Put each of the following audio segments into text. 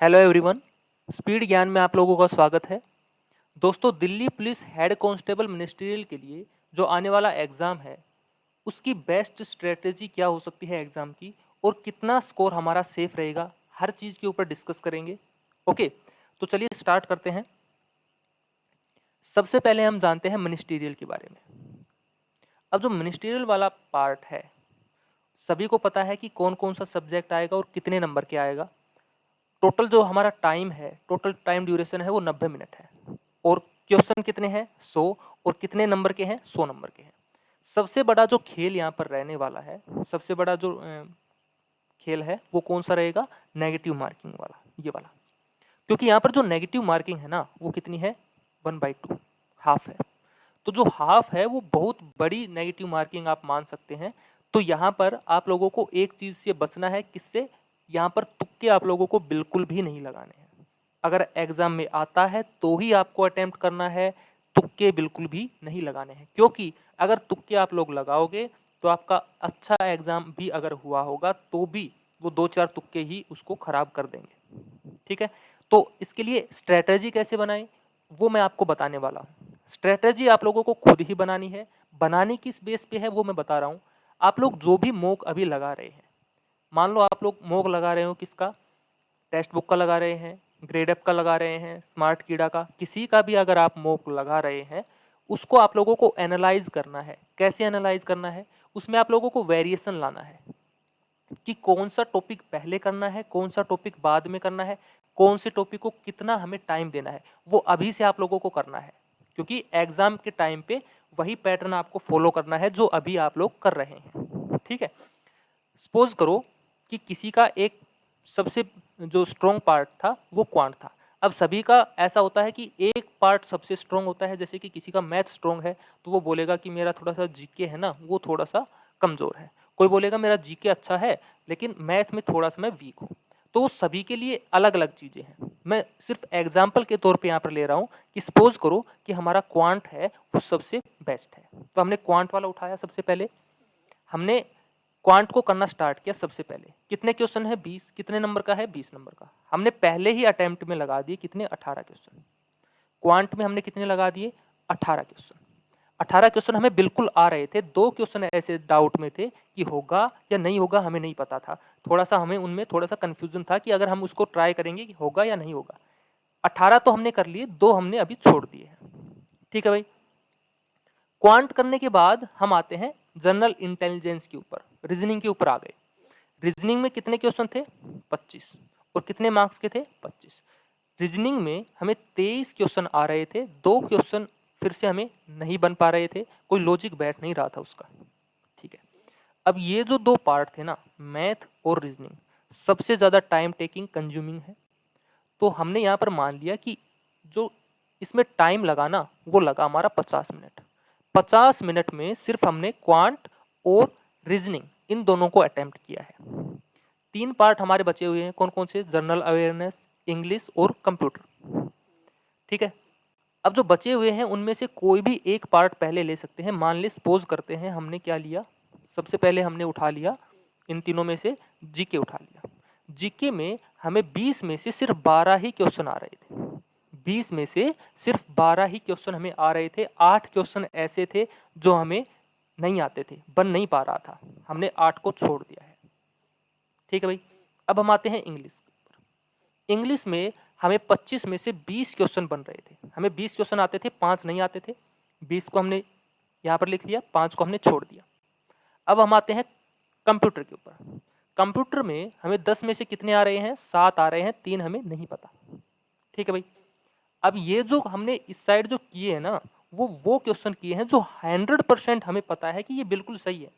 Hello everyone, speed ज्ञान में आप लोगों का स्वागत है। दोस्तों, Delhi police head constable ministerial के लिए जो आने वाला एग्ज़ाम है, उसकी बेस्ट स्ट्रेटेजी क्या हो सकती है एग्ज़ाम की और कितना स्कोर हमारा सेफ रहेगा, हर चीज़ के ऊपर डिस्कस करेंगे। ओके, तो चलिए स्टार्ट करते हैं। सबसे पहले हम जानते हैं मिनिस्ट्रियल के बारे में। अब जो मिनिस्ट्रियल वाला पार्ट है, सभी को पता है कि कौन कौन सा सब्जेक्ट आएगा और कितने नंबर के आएगा। टोटल जो हमारा टाइम है, टोटल टाइम ड्यूरेशन है वो 90 मिनट है। और क्वेश्चन कितने हैं? 100। और कितने नंबर के हैं? 100 नंबर के हैं। सबसे बड़ा जो खेल यहाँ पर रहने वाला है, सबसे बड़ा जो खेल है वो कौन सा रहेगा? नेगेटिव मार्किंग वाला, ये वाला। क्योंकि यहाँ पर जो नेगेटिव मार्किंग है ना, वो कितनी है? 1/2, हाफ है। तो जो हाफ है वो बहुत बड़ी नेगेटिव मार्किंग आप मान सकते हैं। तो यहाँ पर आप लोगों को एक चीज़ से बचना है। किससे? यहाँ पर तुक्के आप लोगों को बिल्कुल भी नहीं लगाने हैं। अगर एग्जाम में आता है तो ही आपको अटेम्प्ट करना है, तुक्के बिल्कुल भी नहीं लगाने हैं। क्योंकि अगर तुक्के आप लोग लगाओगे तो आपका अच्छा एग्जाम भी अगर हुआ होगा तो भी वो 2-4 तुक्के ही उसको खराब कर देंगे। ठीक है, तो इसके लिए स्ट्रेटजी कैसे बनाएं वो मैं आपको बताने वाला हूँ। स्ट्रेटजी आप लोगों को खुद ही बनानी है। बनानी किस बेस पे है वो मैं बता रहा हूँ। आप लोग जो भी मॉक अभी लगा रहे हैं, मान लो आप लोग मॉक लगा रहे हो, किसका? टेक्स्ट बुक का लगा रहे हैं, ग्रेड अप का लगा रहे हैं, स्मार्ट कीड़ा का, किसी का भी अगर आप मॉक लगा रहे हैं, उसको आप लोगों को एनालाइज करना है। कैसे एनालाइज करना है? उसमें आप लोगों को वेरिएशन लाना है कि कौन सा टॉपिक पहले करना है, कौन सा टॉपिक बाद में करना है, कौन से टॉपिक को कितना हमें टाइम देना है, वो अभी से आप लोगों को करना है। क्योंकि एग्जाम के टाइम पे वही पैटर्न आपको फॉलो करना है जो अभी आप लोग कर रहे हैं। ठीक है, सपोज करो कि किसी का एक सबसे जो स्ट्रॉन्ग पार्ट था वो क्वांट था। अब सभी का ऐसा होता है कि एक पार्ट सबसे स्ट्रॉन्ग होता है। जैसे कि किसी का मैथ स्ट्रॉन्ग है तो वो बोलेगा कि मेरा थोड़ा सा जीके है ना, वो थोड़ा सा कमज़ोर है। कोई बोलेगा मेरा जीके अच्छा है लेकिन मैथ में थोड़ा सा मैं वीक हूँ। तो वो सभी के लिए अलग अलग चीज़ें हैं। मैं सिर्फ एग्जाम्पल के तौर पे यहाँ पर ले रहा हूँ कि सपोज करो कि हमारा क्वांट है वो सबसे बेस्ट है, तो हमने क्वांट वाला उठाया। सबसे पहले हमने क्वांट को करना स्टार्ट किया। सबसे पहले कितने क्वेश्चन है? 20। कितने नंबर का है? 20 नंबर का। हमने पहले ही अटेम्प्ट में लगा दिए कितने? 18 क्वेश्चन। क्वांट में हमने कितने लगा दिए? 18 क्वेश्चन। 18 क्वेश्चन हमें बिल्कुल आ रहे थे। 2 क्वेश्चन ऐसे डाउट में थे कि होगा या नहीं होगा, हमें नहीं पता था। थोड़ा सा हमें उनमें थोड़ा सा कंफ्यूजन था कि अगर हम उसको ट्राई करेंगे कि होगा या नहीं होगा। 18 तो हमने कर लिए, 2 हमने अभी छोड़ दिए हैं। ठीक है भाई। क्वांट करने के बाद हम आते हैं जनरल इंटेलिजेंस के ऊपर, रीजनिंग के ऊपर आ गए। रीजनिंग में कितने क्वेश्चन थे? 25। और कितने मार्क्स के थे? 25। रीजनिंग में हमें 23 क्वेश्चन आ रहे थे। 2 क्वेश्चन फिर से हमें नहीं बन पा रहे थे, कोई लॉजिक बैठ नहीं रहा था उसका। ठीक है, अब ये जो 2 पार्ट थे ना, मैथ और रीजनिंग, सबसे ज़्यादा टाइम टेकिंग कंज्यूमिंग है। तो हमने यहाँ पर मान लिया कि जो इसमें टाइम लगा ना, वो लगा हमारा 50 मिनट। 50 मिनट में सिर्फ हमने क्वांट और रीजनिंग इन दोनों को अटेम्प्ट किया है। 3 पार्ट हमारे बचे हुए हैं। कौन कौन से? जनरल अवेयरनेस, इंग्लिश और कंप्यूटर। ठीक है, अब जो बचे हुए हैं उनमें से कोई भी एक पार्ट पहले ले सकते हैं। मान ली सपोज करते हैं हमने क्या लिया, सबसे पहले हमने उठा लिया इन तीनों में से जीके उठा लिया। जीके में हमें 20 में से सिर्फ 12 ही क्वेश्चन आ रहे थे। 20 में से सिर्फ 12 ही क्वेश्चन हमें आ रहे थे। 8 क्वेश्चन ऐसे थे जो हमें नहीं आते थे, बन नहीं पा रहा था। हमने 8 को छोड़ दिया है। ठीक है भाई। अब हम आते हैं इंग्लिश। इंग्लिश में हमें 25 में से 20 क्वेश्चन बन रहे थे। हमें 20 क्वेश्चन आते थे, 5 नहीं आते थे। 20 को हमने यहाँ पर लिख लिया, 5 को हमने छोड़ दिया। अब हम आते हैं कंप्यूटर के ऊपर। कंप्यूटर में हमें 10 में से कितने आ रहे हैं? 7 आ रहे हैं, 3 हमें नहीं पता। ठीक है भाई। अब ये जो हमने इस साइड जो किए हैं ना, वो क्वेश्चन किए हैं जो 100% हमें पता है कि ये बिल्कुल सही है।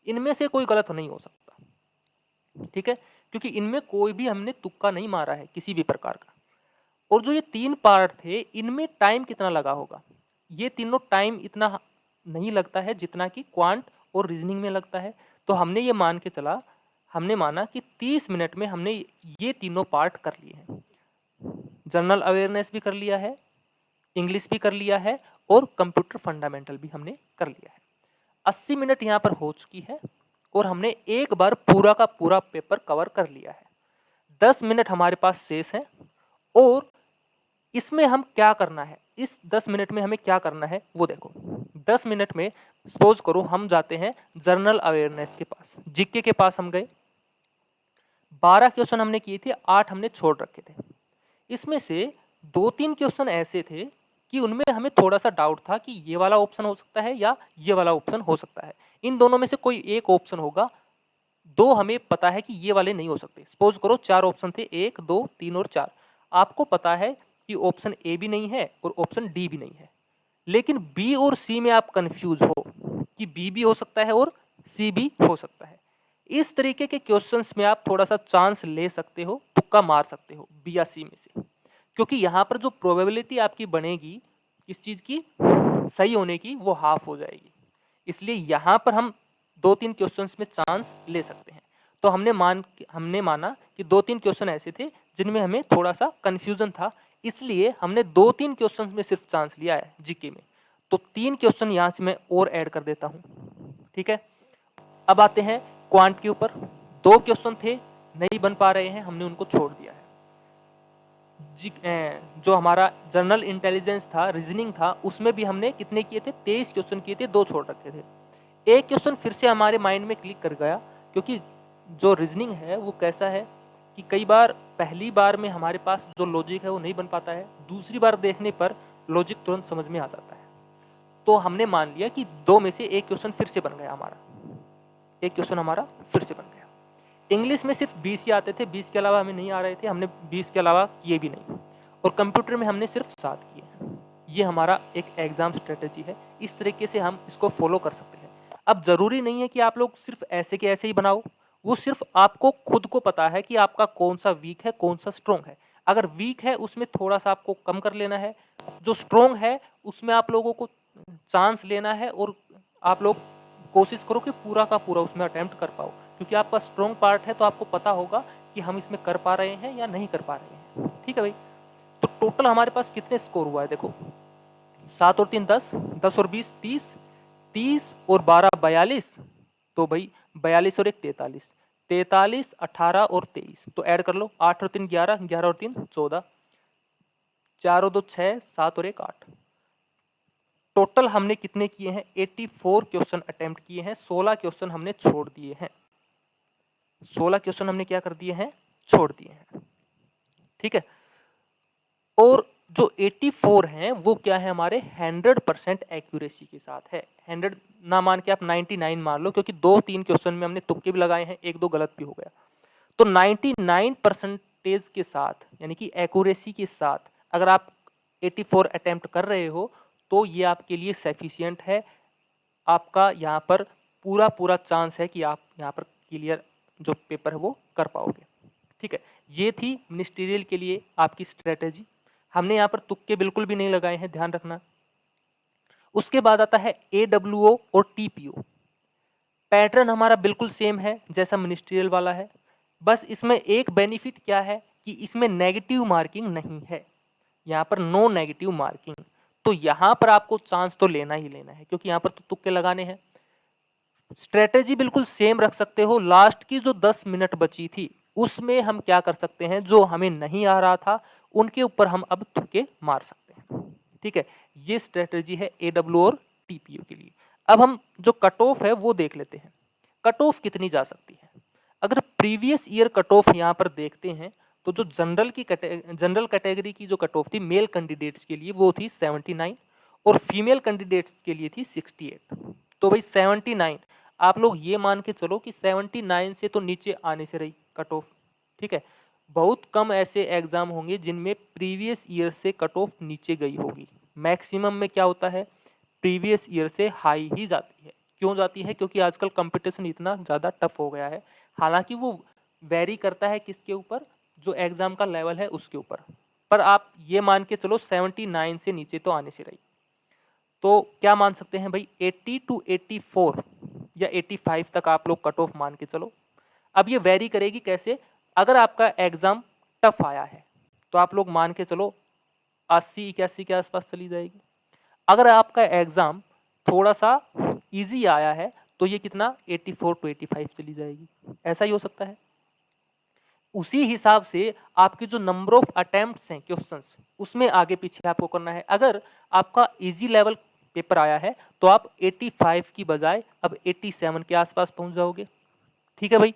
इनमें से कोई गलत नहीं हो सकता। ठीक है, क्योंकि इनमें कोई भी हमने तुक्का नहीं मारा है किसी भी प्रकार का। और जो ये 3 पार्ट थे, इनमें टाइम कितना लगा होगा? ये तीनों टाइम इतना नहीं लगता है जितना कि क्वांट और रीजनिंग में लगता है। तो हमने ये मान के चला, हमने माना कि 30 मिनट में हमने ये तीनों पार्ट कर लिए हैं। जनरल अवेयरनेस भी कर लिया है, इंग्लिश भी कर लिया है और कंप्यूटर फंडामेंटल भी हमने कर लिया है। 80 मिनट यहाँ पर हो चुकी है और हमने एक बार पूरा का पूरा पेपर कवर कर लिया है। 10 मिनट हमारे पास शेष हैं और इसमें हम क्या करना है, इस 10 मिनट में हमें क्या करना है वो देखो। 10 मिनट में सपोज करो हम जाते हैं जनरल अवेयरनेस के पास, जीके के पास हम गए, 12 क्वेश्चन हमने किए थे, 8 हमने छोड़ रखे थे। इसमें से 2-3 क्वेश्चन ऐसे थे कि उनमें हमें थोड़ा सा डाउट था कि ये वाला ऑप्शन हो सकता है या ये वाला ऑप्शन हो सकता है, इन दोनों में से कोई एक ऑप्शन होगा। 2 हमें पता है कि ये वाले नहीं हो सकते। सपोज करो 4 ऑप्शन थे, 1, 2, 3 और 4। आपको पता है कि ऑप्शन ए भी नहीं है और ऑप्शन डी भी नहीं है, लेकिन बी और सी में आप कंफ्यूज हो कि बी भी हो सकता है और सी भी हो सकता है। इस तरीके के क्वेश्चंस में आप थोड़ा सा चांस ले सकते हो, तुक्का मार सकते हो बी या सी में से, क्योंकि यहाँ पर जो प्रोबेबिलिटी आपकी बनेगी इस चीज़ की सही होने की वो हाफ हो जाएगी। इसलिए यहाँ पर हम 2-3 क्वेश्चंस में चांस ले सकते हैं। तो हमने माना कि 2-3 क्वेश्चन ऐसे थे जिनमें हमें थोड़ा सा कन्फ्यूजन था, इसलिए हमने 2-3 क्वेश्चन में सिर्फ चांस लिया है जीके में। तो 3 क्वेश्चन यहाँ से मैं और ऐड कर देता हूँ, ठीक है। अब आते हैं क्वांट के ऊपर। 2 क्वेश्चन थे, नहीं बन पा रहे हैं, हमने उनको छोड़ दिया है। जो हमारा जनरल इंटेलिजेंस था, रीजनिंग था, उसमें भी हमने कितने किए थे, 23 क्वेश्चन किए थे, 2 छोड़ रखे थे। एक क्वेश्चन फिर से हमारे माइंड में क्लिक कर गया, क्योंकि जो रीजनिंग है वो कैसा है कि कई बार पहली बार में हमारे पास जो लॉजिक है वो नहीं बन पाता है, दूसरी बार देखने पर लॉजिक तुरंत समझ में आ जाता है। तो हमने मान लिया कि 2 में से एक क्वेश्चन फिर से बन गया हमारा, एक क्वेश्चन हमारा फिर से बन गया। इंग्लिश में सिर्फ 20 ही आते थे, 20 के अलावा हमें नहीं आ रहे थे, हमने 20 के अलावा किए भी नहीं। और कंप्यूटर में हमने सिर्फ 7 किए हैं। ये हमारा एक एग्जाम स्ट्रेटेजी है, इस तरीके से हम इसको फॉलो कर सकते हैं। अब ज़रूरी नहीं है कि आप लोग सिर्फ ऐसे के ऐसे ही बनाओ, वो सिर्फ आपको खुद को पता है कि आपका कौन सा वीक है, कौन सा स्ट्रॉन्ग है। अगर वीक है उसमें थोड़ा सा आपको कम कर लेना है, जो स्ट्रॉन्ग है उसमें आप लोगों को चांस लेना है और आप लोग कोशिश करो कि पूरा का पूरा उसमें अटेम्प्ट कर पाओ, क्योंकि आपका स्ट्रॉन्ग पार्ट है तो आपको पता होगा कि हम इसमें कर पा रहे हैं या नहीं कर पा रहे हैं। ठीक है भाई, तो टोटल हमारे पास कितने स्कोर हुआ है देखो, 7 और 3 10, 10 और 20 30, 30 और 12 42, तो भाई 42 और 1 43, 43, 18 और 23, तो ऐड कर लो, 8 और 3 11, 11 और 3 14, 4 और 2 6, 7 और 1 8। टोटल हमने कितने किए हैं, 84 क्वेश्चन अटेम्प्ट किए हैं, 16 क्वेश्चन हमने छोड़ दिए हैं, 16 क्वेश्चन हमने क्या कर दिए हैं, छोड़ दिए हैं। ठीक है, और जो 84 हैं वो क्या है, हमारे 100% एक्यूरेसी के साथ है। 100 ना मान के आप 99 मान लो, क्योंकि 2-3 क्वेश्चन में हमने तुक्के भी लगाए हैं, 1-2 गलत भी हो गया। तो 99% के साथ, यानी कि एक्यूरेसी के साथ अगर आप 84 अटेम्प्ट कर रहे हो तो ये आपके लिए सफिशियंट है। आपका यहाँ पर पूरा पूरा चांस है कि आप यहाँ पर क्लियर जो पेपर है वो कर पाओगे। ठीक है, ये थी मिनिस्ट्रियल के लिए आपकी स्ट्रेटेजी। हमने यहाँ पर तुक्के बिल्कुल भी नहीं लगाए हैं, ध्यान रखना। उसके बाद आता है AWO और TPO। पैटर्न हमारा बिल्कुल सेम है जैसा मिनिस्ट्रियल वाला है, बस इसमें एक बेनिफिट क्या है कि इसमें नेगेटिव मार्किंग नहीं है, यहाँ पर नो नेगेटिव मार्किंग। तो यहाँ पर आपको चांस तो लेना ही लेना है, क्योंकि यहाँ पर तो तुक्के लगाने हैं। स्ट्रेटेजी बिल्कुल सेम रख सकते हो। लास्ट की जो 10 मिनट बची थी उसमें हम क्या कर सकते हैं, जो हमें नहीं आ रहा था उनके ऊपर हम अब तुक्के मार सकते हैं। ठीक है, ये स्ट्रेटेजी है AWO और TPO के लिए। अब हम जो कट ऑफ है वो देख लेते हैं, कट ऑफ कितनी जा सकती है। अगर प्रीवियस ईयर कट ऑफ यहाँ पर देखते हैं तो जो जनरल कैटेगरी की जो कट ऑफ थी मेल कैंडिडेट्स के लिए वो थी 79 और फीमेल कैंडिडेट्स के लिए थी 68। तो भाई 79, आप लोग ये मान के चलो कि 79 से तो नीचे आने से रही कट ऑफ। ठीक है, बहुत कम ऐसे एग्जाम होंगे जिनमें प्रीवियस ईयर से कट ऑफ नीचे गई होगी। मैक्सिमम में क्या होता है, प्रीवियस ईयर से हाई ही जाती है। क्यों जाती है, क्योंकि आजकल कंपटीशन इतना ज़्यादा टफ हो गया है। हालांकि वो वेरी करता है किसके ऊपर, जो एग्ज़ाम का लेवल है उसके ऊपर, पर आप ये मान के चलो 79 से नीचे तो आने से रही। तो क्या मान सकते हैं भाई, 80 to 84 या 85 तक आप लोग कट ऑफ मान के चलो। अब ये वेरी करेगी कैसे, अगर आपका एग्ज़ाम टफ आया है तो आप लोग मान के चलो 80-81 के आसपास चली जाएगी। अगर आपका एग्ज़ाम थोड़ा सा इजी आया है तो ये कितना 84 to 85 चली जाएगी, ऐसा ही हो सकता है। उसी हिसाब से आपके जो नंबर ऑफ अटेम्प्ट्स हैं क्वेश्चंस, उसमें आगे पीछे आपको करना है। अगर आपका इजी लेवल पेपर आया है तो आप 85 की बजाय अब 87 के आसपास पहुंच जाओगे। ठीक है भाई।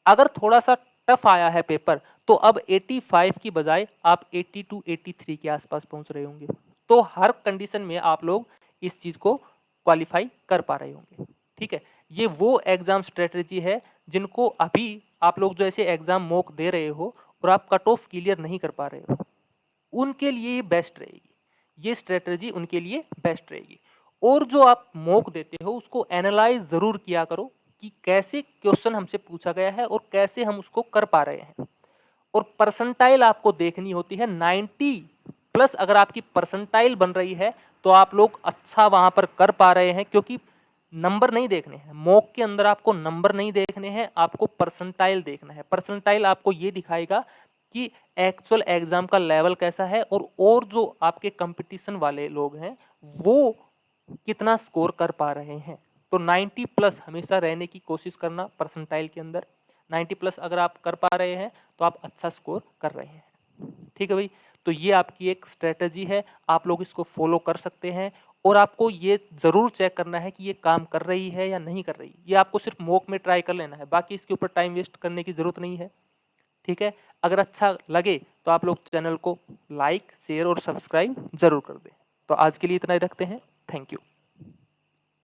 अगर थोड़ा सा टफ आया है पेपर तो अब 85 की बजाय आप 82 83 के आसपास पहुंच रहे होंगे। तो हर कंडीशन में आप लोग इस चीज को क्वालिफाई कर पा रहे होंगे। ठीक है, ये वो एग्जाम स्ट्रेटजी है जिनको अभी आप लोग जो ऐसे एग्जाम मॉक दे रहे हो और आप कट ऑफ क्लियर नहीं कर पा रहे हो, उनके लिए ये बेस्ट रहेगी। ये स्ट्रेटजी उनके लिए बेस्ट रहेगी। और जो आप मॉक देते हो उसको एनालाइज जरूर किया करो कि कैसे क्वेश्चन हमसे पूछा गया है और कैसे हम उसको कर पा रहे हैं। और परसेंटाइल आपको देखनी होती है 90 प्लस। अगर आपकी परसेंटाइल बन रही है तो आप लोग अच्छा वहां पर कर पा रहे हैं, क्योंकि नंबर नहीं देखने हैं मॉक के अंदर, आपको नंबर नहीं देखने हैं, आपको परसेंटाइल देखना है। परसेंटाइल आपको ये दिखाएगा कि एक्चुअल एग्जाम का लेवल कैसा है और जो आपके कंपटीशन वाले लोग हैं वो कितना स्कोर कर पा रहे हैं। तो 90 प्लस हमेशा रहने की कोशिश करना परसेंटाइल के अंदर। 90 प्लस अगर आप कर पा रहे हैं तो आप अच्छा स्कोर कर रहे हैं। ठीक है भाई। तो ये आपकी एक स्ट्रेटजी है, आप लोग इसको फॉलो कर सकते हैं। और आपको ये जरूर चेक करना है कि ये काम कर रही है या नहीं कर रही। ये आपको सिर्फ मॉक में ट्राई कर लेना है, बाकी इसके ऊपर टाइम वेस्ट करने की जरूरत नहीं है। ठीक है। अगर अच्छा लगे तो आप लोग चैनल को लाइक शेयर और सब्सक्राइब जरूर कर दें। तो आज के लिए इतना ही रखते हैं। Thank you.